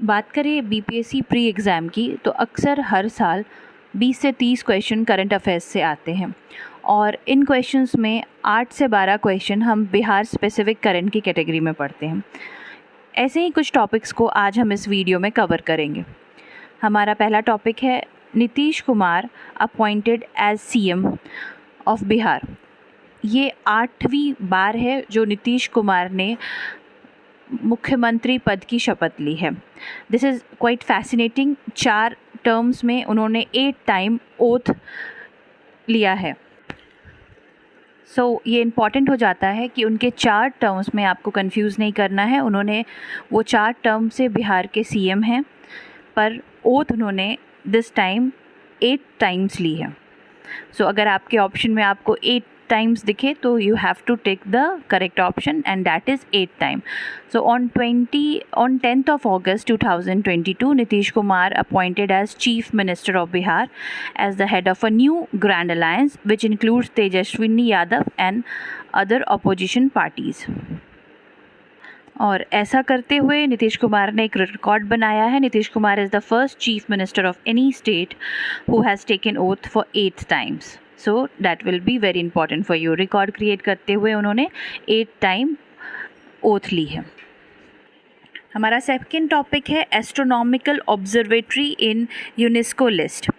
बात करें BPSC pre exam की, तो अक्सर हर साल 20 से 30 क्वेश्चन करंट अफेयर्स से आते हैं और इन क्वेश्चंस में 8 से 12 क्वेश्चन हम बिहार स्पेसिफिक करंट की कैटेगरी में पढ़ते हैं। ऐसे ही कुछ टॉपिक्स को आज हम इस वीडियो में कवर करेंगे। हमारा पहला टॉपिक है Nitish Kumar appointed as CM of Bihar. ये 8वीं बार है जो नीतीश कुमार ने मुख्यमंत्री पद की शपथ ली है। This is quite fascinating. 4 terms में उन्होंने 8 टाइम ओथ लिया है। ये इम्पॉर्टेंट हो जाता है कि उनके 4 टर्म्स में आपको कंफ्यूज नहीं करना है। उन्होंने वो 4 टर्म से बिहार के सीएम हैं, पर ओथ उन्होंने दिस टाइम 8 टाइम्स ली है। अगर आपके ऑप्शन में आपको 8 टाइम्स दिखे तो you have to take the correct option and that is 8 time. On 10th of August 2022, Nitish Kumar appointed as Chief Minister of Bihar as the head of a new Grand Alliance which includes Tejaswini Yadav and other opposition parties. और ऐसा करते हुए नीतीश कुमार ने एक record बनाया है। Nitish Kumar is the first chief minister of any state who has taken oath for 8 times. So that will be very important for you. Record create करते हुए उन्होंने 8 टाइम ओथ ली है। हमारा सेकंड टॉपिक है astronomical observatory in UNESCO list.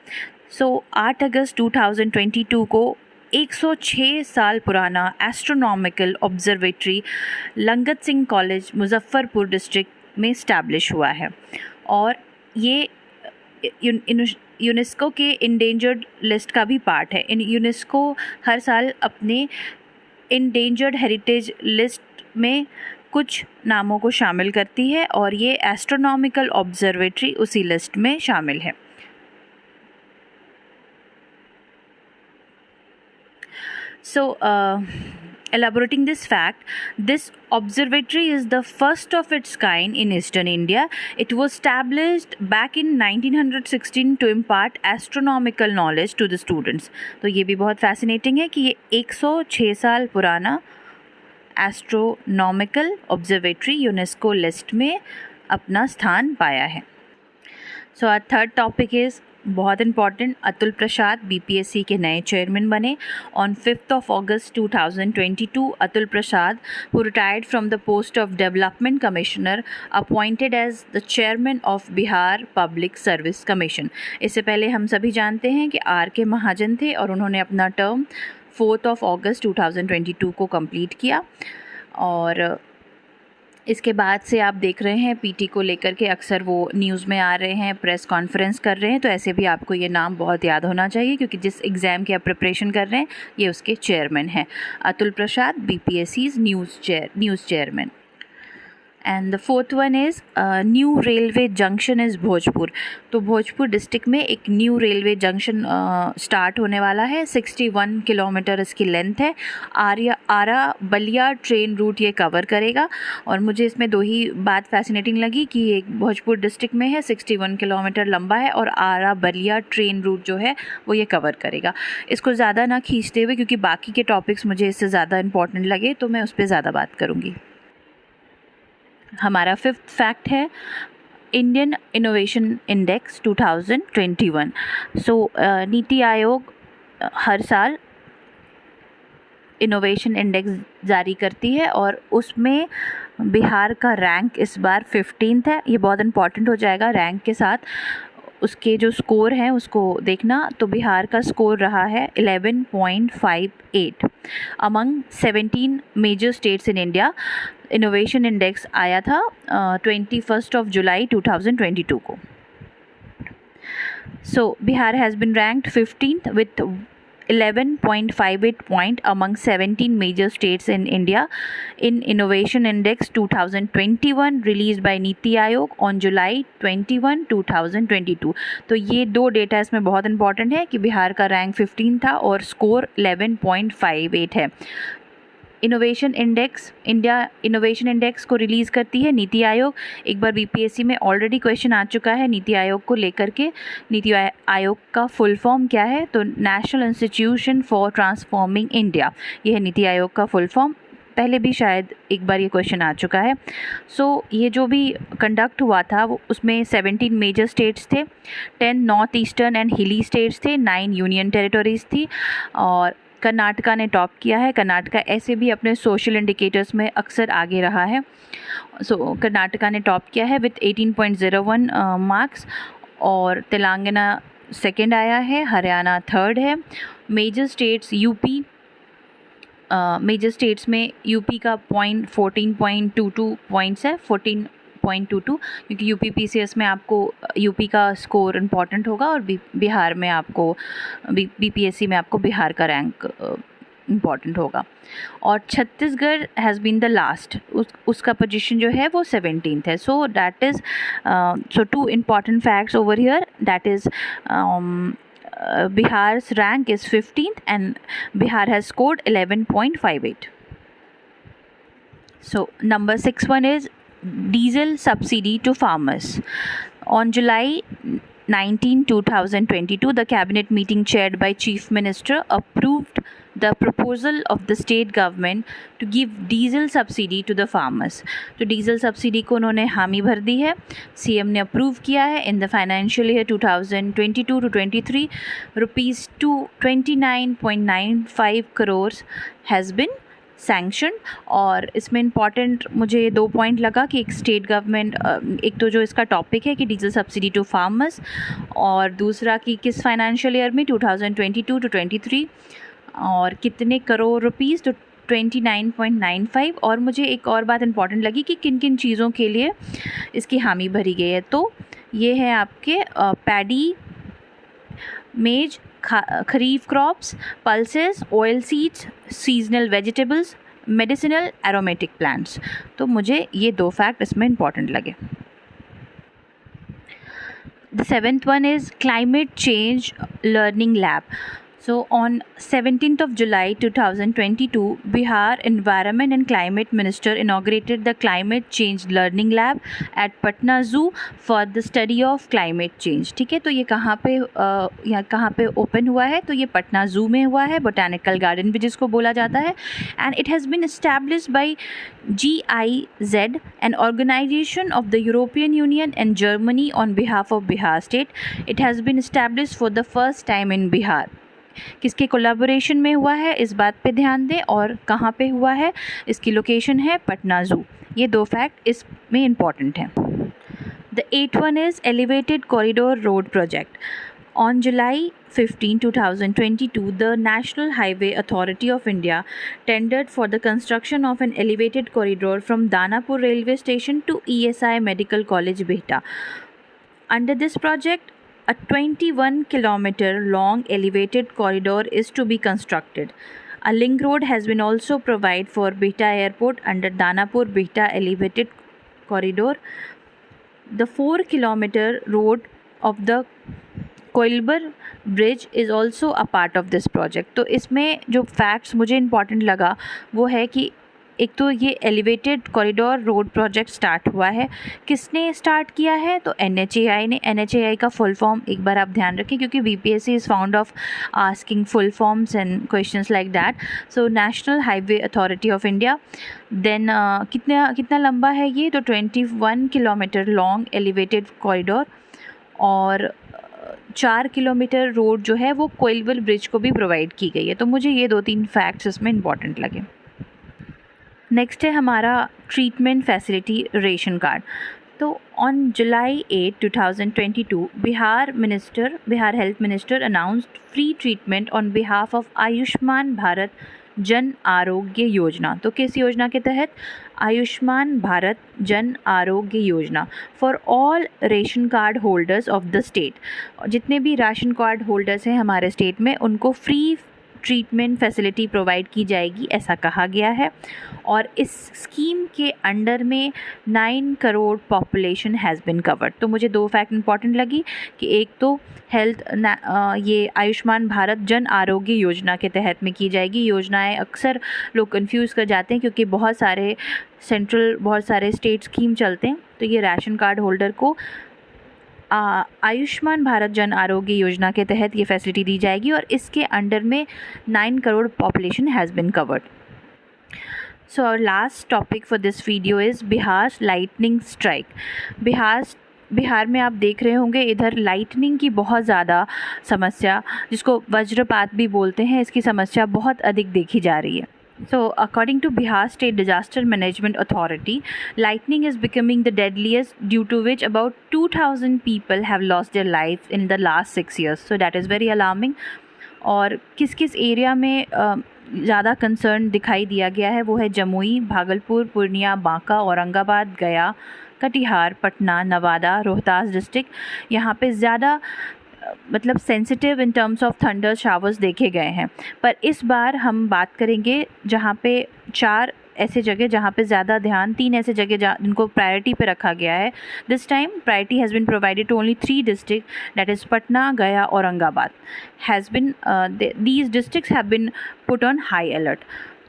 8 अगस्त 2022 को 106 साल पुराना astronomical observatory Langat Singh college Muzaffarpur district में इस्टेब्लिश हुआ है और ये यूनेस्को के इंडेंजर्ड लिस्ट का भी पार्ट है। यूनेस्को हर साल अपने इंडेंजर्ड हेरिटेज लिस्ट में कुछ नामों को शामिल करती है और ये एस्ट्रोनॉमिकल ऑब्जर्वेटरी उसी लिस्ट में शामिल है। Elaborating this fact, this observatory is the first of its kind in eastern India. It was established back in 1916 to impart astronomical knowledge to the students. तो ये भी बहुत fascinating है कि ये 106 साल पुराना एस्ट्रोनॉमिकल ऑब्जर्वेटरी यूनेस्को लिस्ट में अपना स्थान पाया है। आवर थर्ड टॉपिक इज़ बहुत इंपॉर्टेंट। अतुल प्रसाद बीपीएससी के नए चेयरमैन बने। On 5th of August 2022, Atul Prasad who retired from the post of development commissioner appointed as the chairman of Bihar public service commission. इससे पहले हम सभी जानते हैं कि आर.के. महाजन थे और उन्होंने अपना टर्म 4th of August 2022 को कंप्लीट किया। और इसके बाद से आप देख रहे हैं पीटी को लेकर के अक्सर वो न्यूज़ में आ रहे हैं, प्रेस कॉन्फ्रेंस कर रहे हैं। तो ऐसे भी आपको ये नाम बहुत याद होना चाहिए क्योंकि जिस एग्ज़ाम की आप प्रिपरेशन कर रहे हैं ये उसके चेयरमैन हैं। Atul Prasad BPSC's news chairman. And the fourth one is new railway junction is Bhojpur. तो भोजपुर डिस्ट्रिक्ट में एक न्यू रेलवे जंक्शन स्टार्ट होने वाला है। 61 किलोमीटर इसकी लेंथ है। आरा बलिया ट्रेन रूट ये कवर करेगा। और मुझे इसमें 2 ही बात फैसिनेटिंग लगी कि एक भोजपुर डिस्ट्रिक्ट में है, 61 किलोमीटर लंबा है और आरा बलिया ट्रेन रूट जो है वो ये कवर करेगा। इसको ज़्यादा ना खींचते हुए, क्योंकि बाकी के टॉपिक्स मुझे इससे ज़्यादा इंपॉर्टेंट लगे तो मैं उस पर ज़्यादा बात करूँगी। हमारा 5th फैक्ट है Indian innovation index 2021। NITI Aayog हर साल इनोवेशन इंडेक्स जारी करती है और उसमें बिहार का रैंक इस बार 15th है। ये बहुत इंपॉर्टेंट हो जाएगा। रैंक के साथ उसके जो स्कोर हैं उसको देखना। तो बिहार का स्कोर रहा है 11.58 among 17 major states in India. Innovation index आया था 21st of July 2022 को। Bihar has been ranked 15th with 11.58 point among 17 major states in India in Innovation Index 2021 released by NITI Aayog on July 21, 2022। तो ये 2 डेटा इसमें बहुत इंपॉर्टेंट है कि बिहार का रैंक 15 था और स्कोर 11.58 है। Innovation index, India innovation index को रिलीज़ करती है नीति आयोग। एक बार बीपीएससी में ऑलरेडी क्वेश्चन आ चुका है नीति आयोग को लेकर के। नीति आयोग का फुल फॉर्म क्या है? तो national institution for transforming India, यह है नीति आयोग का फुल फॉर्म। पहले भी शायद एक बार ये क्वेश्चन आ चुका है। सो ये जो भी कंडक्ट हुआ था वो उसमें 17 मेजर स्टेट्स थे, 10 नॉर्थ ईस्टर्न एंड हिली स्टेट्स थे, 9 यूनियन टेरिटरीज थी और कर्नाटका ने टॉप किया है। कर्नाटका ऐसे भी अपने सोशल इंडिकेटर्स में अक्सर आगे रहा है। सो कर्नाटका ने टॉप किया है विथ 18.01 मार्क्स और तेलंगाना सेकंड आया है, हरियाणा थर्ड है। Major states UP, major states में यूपी का 14.22 पॉइंट्स है, 14.22, क्योंकि यूपी पीसीएस में आपको यूपी का स्कोर इम्पॉर्टेंट होगा और बिहार में आपको बीपीएससी में आपको बिहार का रैंक इम्पॉर्टेंट होगा। और Chhattisgarh has been the last, उसका पोजीशन जो है वो 17th है। So that is so two important facts over here, that is Bihar's rank is 15th and Bihar has scored 11.58. So number 6 one is diesel subsidy to farmers. On July 19, 2022, the cabinet meeting chaired by Chief Minister approved the proposal of the state government to give diesel subsidy to the farmers. तो diesel subsidy को उन्होंने हामी भर दी है, CM ने approve किया है। In the financial year 2022 to 23 rupees 29.95 crore has been sanction. और इसमें इम्पॉर्टेंट मुझे 2 पॉइंट लगा कि एक स्टेट गवर्नमेंट, एक तो जो इसका टॉपिक है कि डीजल सब्सिडी टू फार्मर्स, और दूसरा कि किस फाइनेंशियल ईयर में 2022 to 23 और कितने करोड़ रुपीज़, तो 29.95। और मुझे एक और बात इम्पॉर्टेंट लगी कि किन किन चीज़ों के लिए इसकी हामी भरी गई है। तो ये है आपके paddy, maize, kharif crops, pulses, oil seeds, seasonal vegetables, medicinal aromatic plants. तो मुझे ये 2 फैक्ट इसमें इम्पॉर्टेंट लगे। The 7th one is climate change learning lab. So on 17th of July 2022, Bihar Environment and Climate Minister inaugurated the Climate Change Learning Lab at Patna Zoo for the study of climate change. ठीक है, तो ये कहाँ पे open हुआ है? तो ये पटना ज़ू में हुआ है, बोटानिकल गार्डन भी जिसको बोला जाता है। And it has been established by GIZ, an organization of the European Union and Germany on behalf of Bihar state. It has been established for the first time in Bihar. किसके collaboration में हुआ है इस बात पे ध्यान दें, और कहाँ पे हुआ है, इसकी लोकेशन है पटना ज़ू। ये 2 फैक्ट इसमें इम्पॉर्टेंट हैं। The 8th one is elevated corridor road project. On July 15, 2022, the National Highway Authority of India tendered for the construction of an elevated corridor from Danapur railway station to ESI Medical College, Bihta. Under this project, a 21-kilometer long elevated corridor is to be constructed. A link road has been also provided for Bihta Airport under Danapur Bihta elevated corridor. The 4-kilometer road of the Koilwar bridge is also a part of this project. तो इसमें जो facts मुझे important लगा वो है कि एक तो ये elevated corridor road project start हुआ है, किसने स्टार्ट किया है? तो NHAI ने। NHAI का फुल फॉर्म एक बार आप ध्यान रखें, क्योंकि BPSC is found of asking full forms and questions like that. So national highway authority of India. Then कितना लंबा है ये? तो 21 किलोमीटर लॉन्ग एलिवेटेड कॉरिडोर, और 4 किलोमीटर रोड जो है वो कोइलबर ब्रिज को भी प्रोवाइड की गई है। तो मुझे ये 2-3 फैक्ट्स इसमें इम्पॉर्टेंट लगे। नेक्स्ट है हमारा ट्रीटमेंट फैसिलिटी रेशन कार्ड। तो on July 8, 2022, Bihar health minister announced free treatment on behalf of Ayushman Bharat Jan Arogya Yojana. तो किस योजना के तहत? Ayushman Bharat Jan Arogya Yojana for all ration card holders of the state. जितने भी राशन कार्ड होल्डर्स हैं हमारे स्टेट में, उनको फ्री ट्रीटमेंट फैसिलिटी प्रोवाइड की जाएगी, ऐसा कहा गया है। और इस स्कीम के अंडर में 9 crore population has been covered. तो मुझे 2 फैक्ट इंपॉर्टेंट लगी कि एक तो ये आयुष्मान भारत जन आरोग्य योजना के तहत में की जाएगी। योजनाएं अक्सर लोग कंफ्यूज कर जाते हैं क्योंकि बहुत सारे स्टेट स्कीम चलते हैं। तो ये राशन कार्ड होल्डर को आयुष्मान भारत जन आरोग्य योजना के तहत ये फैसिलिटी दी जाएगी और इसके अंडर में 9 crore population has been covered. So our last topic for this video is Bihar lightning strike. Bihar में आप देख रहे होंगे इधर लाइटनिंग की बहुत ज़्यादा समस्या, जिसको वज्रपात भी बोलते हैं, इसकी समस्या बहुत अधिक देखी जा रही है. So, according to Bihar State Disaster Management Authority, lightning is becoming the deadliest, due to which about 2,000 people have lost their life in the last 6 years. So that is very alarming. और किस किस area में ज़्यादा concern दिखाई दिया गया है वो है जमुई, भागलपुर, पूर्णिया, बांका, औरंगाबाद, गया, कटिहार, पटना, नवादा, रोहतास डिस्ट्रिक्ट. यहाँ पे ज़्यादा मतलब sensitive in terms of thunder showers देखे गए हैं. पर इस बार हम बात करेंगे जहाँ पे 4 ऐसे जगह जहाँ पे ज़्यादा ध्यान, 3 ऐसे जगह जिनको प्रायोरिटी पे रखा गया है. This time priority has been provided to only 3 district, that is Patna, Gaya, Aurangabad. Has been these districts have been put on high alert.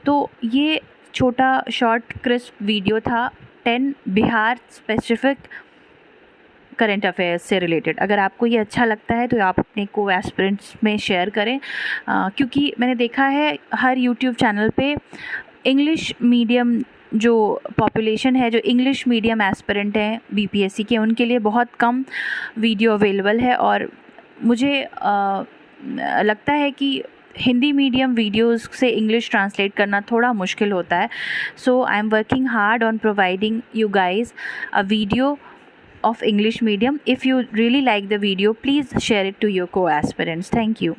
तो ये छोटा शॉर्ट क्रिस्प वीडियो था 10 बिहार स्पेसिफिक करंट अफेयर्स से रिलेटेड. अगर आपको ये अच्छा लगता है तो आप अपने को एस्पिरेंट्स में शेयर करें, क्योंकि मैंने देखा है हर यूट्यूब चैनल पे इंग्लिश मीडियम जो पॉपुलेशन है, जो इंग्लिश मीडियम एस्पिरेंट हैं बीपीएससी के, उनके लिए बहुत कम वीडियो अवेलेबल है. और मुझे लगता है कि हिंदी मीडियम वीडियोस से इंग्लिश ट्रांसलेट करना थोड़ा मुश्किल होता है. So I am working hard on providing you guys a video of English medium. If you really like the video, please share it to your co-aspirants. Thank you.